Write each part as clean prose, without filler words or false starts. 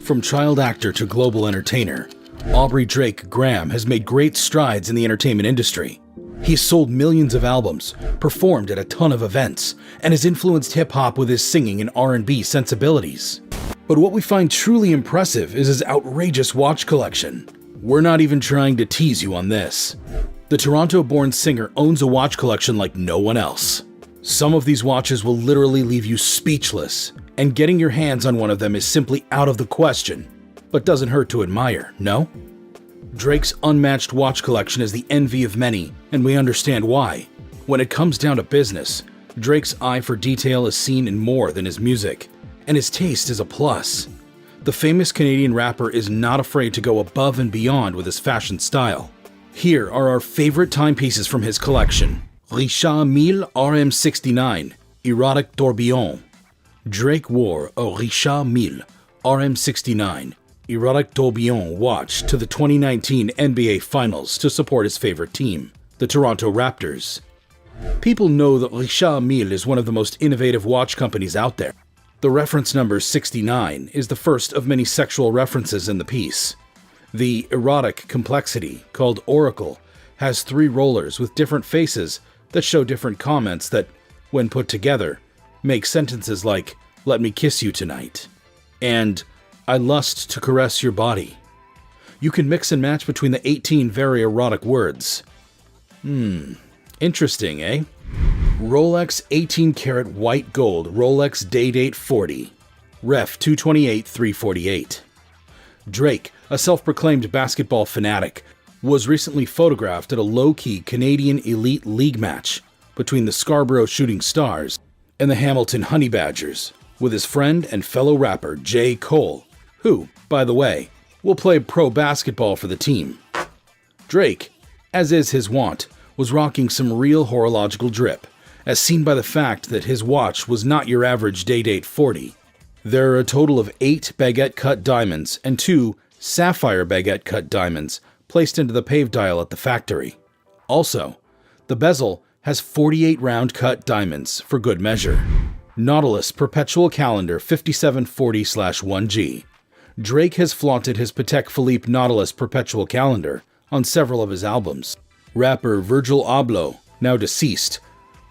From child actor to global entertainer, Aubrey Drake Graham has made great strides in the entertainment industry. He's sold millions of albums, performed at a ton of events, and has influenced hip-hop with his singing and R&B sensibilities. But what we find truly impressive is his outrageous watch collection. We're not even trying to tease you on this. The Toronto-born singer owns a watch collection like no one else. Some of these watches will literally leave you speechless, and getting your hands on one of them is simply out of the question, but doesn't hurt to admire, no? Drake's unmatched watch collection is the envy of many, and we understand why. When it comes down to business, Drake's eye for detail is seen in more than his music, and his taste is a plus. The famous Canadian rapper is not afraid to go above and beyond with his fashion style. Here are our favorite timepieces from his collection. Richard Mille RM69 Erotic Tourbillon. Drake wore a Richard Mille RM69 Erotic Tourbillon watch to the 2019 NBA Finals to support his favorite team, the Toronto Raptors. People know that Richard Mille is one of the most innovative watch companies out there. The reference number 69 is the first of many sexual references in the piece. The erotic complexity, called Oracle, has 3 rollers with different faces that show different comments that, when put together, make sentences like, "Let me kiss you tonight," and "I lust to caress your body." You can mix and match between the 18 very erotic words. Interesting, eh? Rolex 18-karat white gold Rolex Day-Date 40. Ref 228-348. Drake, a self-proclaimed basketball fanatic, was recently photographed at a low-key Canadian Elite League match between the Scarborough Shooting Stars and the Hamilton Honey Badgers with his friend and fellow rapper J. Cole, who, by the way, will play pro basketball for the team. Drake, as is his wont, was rocking some real horological drip, as seen by the fact that his watch was not your average Day-Date 40. There are a total of 8 baguette-cut diamonds and 2 sapphire baguette-cut diamonds placed into the pave dial at the factory. Also, the bezel has 48 round-cut diamonds for good measure. Nautilus Perpetual Calendar 5740/1G. Drake has flaunted his Patek Philippe Nautilus Perpetual Calendar on several of his albums. Rapper Virgil Abloh, now deceased,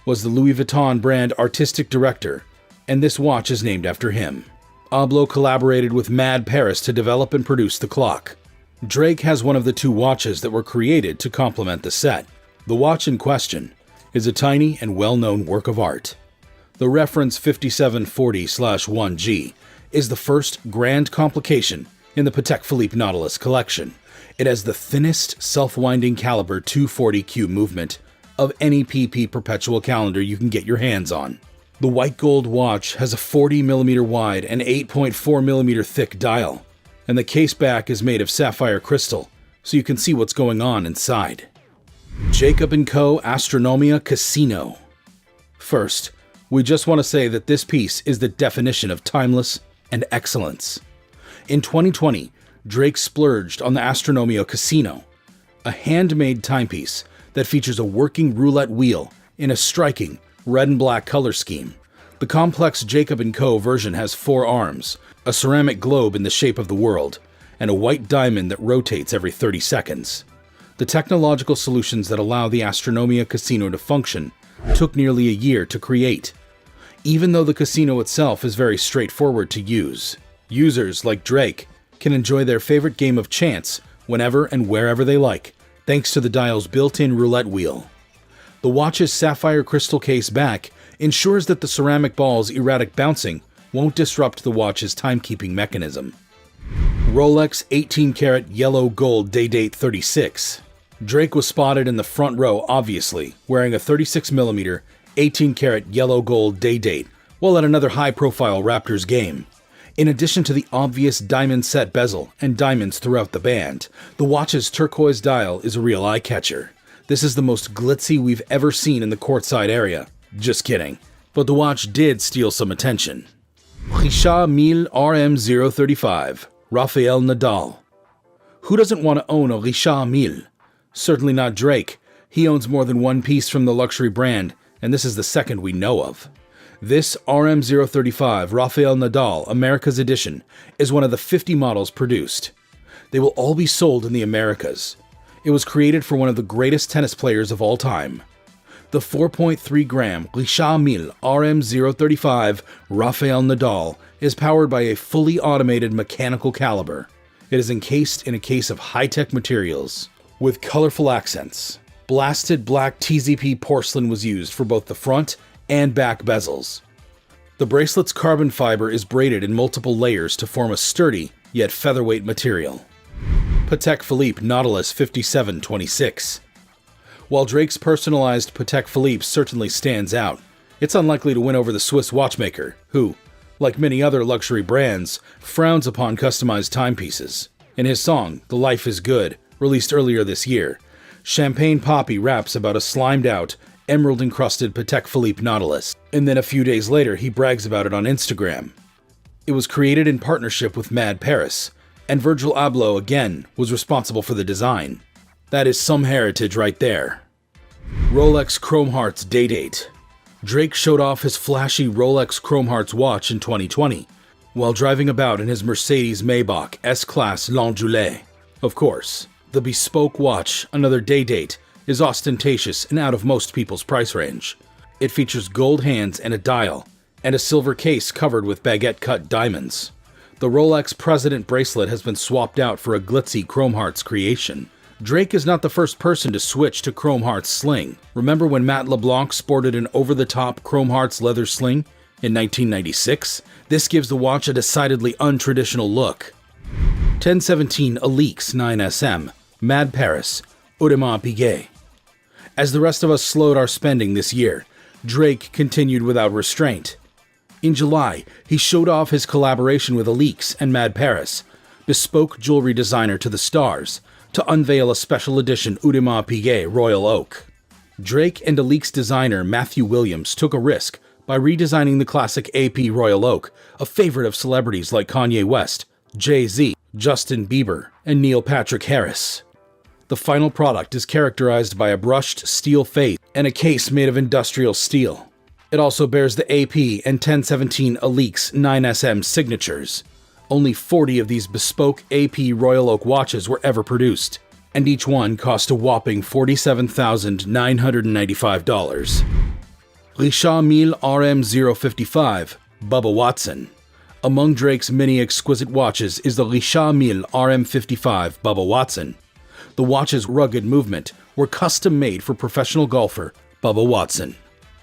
was the Louis Vuitton brand artistic director, and this watch is named after him. Abloh collaborated with Mad Paris to develop and produce the clock. Drake has one of the 2 watches that were created to complement the set. The watch in question is a tiny and well-known work of art. The reference 5740/1G is the first grand complication in the Patek Philippe Nautilus collection. It has the thinnest self-winding caliber 240Q movement of any PP perpetual calendar you can get your hands on. The white gold watch has a 40mm wide and 8.4mm thick dial, and the case back is made of sapphire crystal, so you can see what's going on inside. Jacob & Co. Astronomia Casino. First, we just want to say that this piece is the definition of timeless and excellence. In 2020, Drake splurged on the Astronomia Casino, a handmade timepiece that features a working roulette wheel in a striking red and black color scheme. The complex Jacob & Co. version has 4 arms, a ceramic globe in the shape of the world, and a white diamond that rotates every 30 seconds. The technological solutions that allow the Astronomia Casino to function took nearly a year to create. Even though the casino itself is very straightforward to use, users like Drake can enjoy their favorite game of chance whenever and wherever they like, thanks to the dial's built-in roulette wheel. The watch's sapphire crystal case back ensures that the ceramic ball's erratic bouncing won't disrupt the watch's timekeeping mechanism. Rolex 18-karat yellow gold Day-Date 36. Drake was spotted in the front row, obviously, wearing a 36mm 18-karat yellow gold Day-Date while at another high-profile Raptors game. In addition to the obvious diamond set bezel and diamonds throughout the band, the watch's turquoise dial is a real eye-catcher. This is the most glitzy we've ever seen in the courtside area. Just kidding. But the watch did steal some attention. Richard Mille RM035, Rafael Nadal. Who doesn't want to own a Richard Mille? Certainly not Drake. He owns more than one piece from the luxury brand, and this is the second we know of. This RM035 Rafael Nadal America's Edition is one of the 50 models produced. They will all be sold in the Americas. It was created for one of the greatest tennis players of all time. The 4.3 gram Richard Mille RM035 Rafael Nadal is powered by a fully automated mechanical caliber. It is encased in a case of high-tech materials with colorful accents. Blasted black TZP porcelain was used for both the front and back bezels. The bracelet's carbon fiber is braided in multiple layers to form a sturdy yet featherweight material. Patek Philippe Nautilus 5726. While Drake's personalized Patek Philippe certainly stands out, it's unlikely to win over the Swiss watchmaker, who, like many other luxury brands, frowns upon customized timepieces. In his song, The Life is Good, released earlier this year, Champagne Poppy raps about a slimed-out, emerald-encrusted Patek Philippe Nautilus, and then a few days later he brags about it on Instagram. It was created in partnership with Mad Paris, and Virgil Abloh again was responsible for the design. That is some heritage right there. Rolex Chrome Hearts Day-Date. Drake showed off his flashy Rolex Chrome Hearts watch in 2020, while driving about in his Mercedes Maybach S-Class L'Angoulet. Of course, the bespoke watch, another day-date, is ostentatious and out of most people's price range. It features gold hands and a dial, and a silver case covered with baguette-cut diamonds. The Rolex President bracelet has been swapped out for a glitzy Chrome Hearts creation. Drake is not the first person to switch to Chrome Hearts sling. Remember when Matt LeBlanc sported an over-the-top Chrome Hearts leather sling in 1996? This gives the watch a decidedly untraditional look. 1017 Alix 9SM, Mad Paris, Audemars Piguet. As the rest of us slowed our spending this year, Drake continued without restraint. In July, he showed off his collaboration with Alix and Mad Paris, bespoke jewelry designer to the stars, to unveil a special edition Audemars Piguet Royal Oak. Drake and Alix designer Matthew Williams took a risk by redesigning the classic AP Royal Oak, a favorite of celebrities like Kanye West, Jay-Z, Justin Bieber, and Neil Patrick Harris. The final product is characterized by a brushed steel face and a case made of industrial steel. It also bears the AP and 1017 Alix 9SM signatures. Only 40 of these bespoke AP Royal Oak watches were ever produced, and each one cost a whopping $47,995. Richard Mille RM055 Bubba Watson. Among Drake's many exquisite watches is the Richard Mille RM55 Bubba Watson. The watch's rugged movement were custom-made for professional golfer Bubba Watson.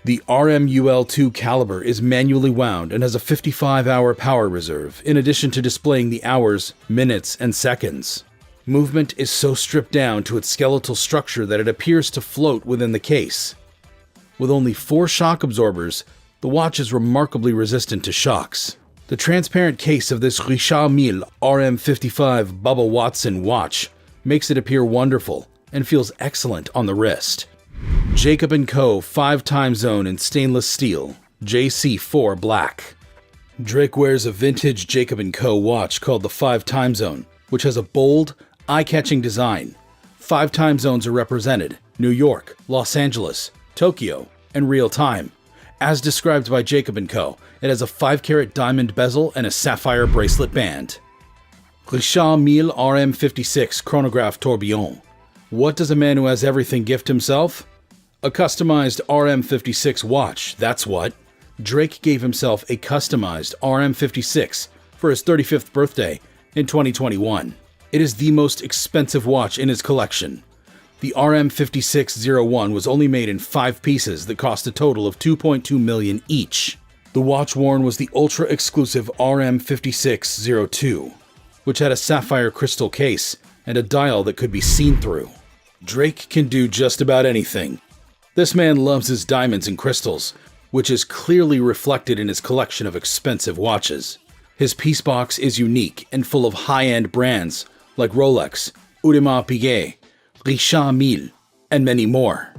The RMUL2 caliber is manually wound and has a 55-hour power reserve, in addition to displaying the hours, minutes, and seconds. Movement is so stripped down to its skeletal structure that it appears to float within the case. With only 4 shock absorbers, the watch is remarkably resistant to shocks. The transparent case of this Richard Mille RM55 Bubba Watson watch makes it appear wonderful and feels excellent on the wrist. Jacob & Co. 5 time zone in stainless steel, JC4 Black. Drake wears a vintage Jacob & Co. watch called the 5 time zone, which has a bold, eye-catching design. 5 time zones are represented: New York, Los Angeles, Tokyo, and real time. As described by Jacob & Co., it has a 5-carat diamond bezel and a sapphire bracelet band. Richard Mille RM56 Chronograph Tourbillon. What does a man who has everything gift himself? A customized RM56 watch, that's what. Drake gave himself a customized RM56 for his 35th birthday in 2021. It is the most expensive watch in his collection. The RM5601 was only made in 5 pieces that cost a total of $2.2 million each. The watch worn was the ultra-exclusive RM5602, which had a sapphire crystal case and a dial that could be seen through. Drake can do just about anything. This man loves his diamonds and crystals, which is clearly reflected in his collection of expensive watches. His piece box is unique and full of high-end brands like Rolex, Audemars Piguet, Richard Mille, and many more.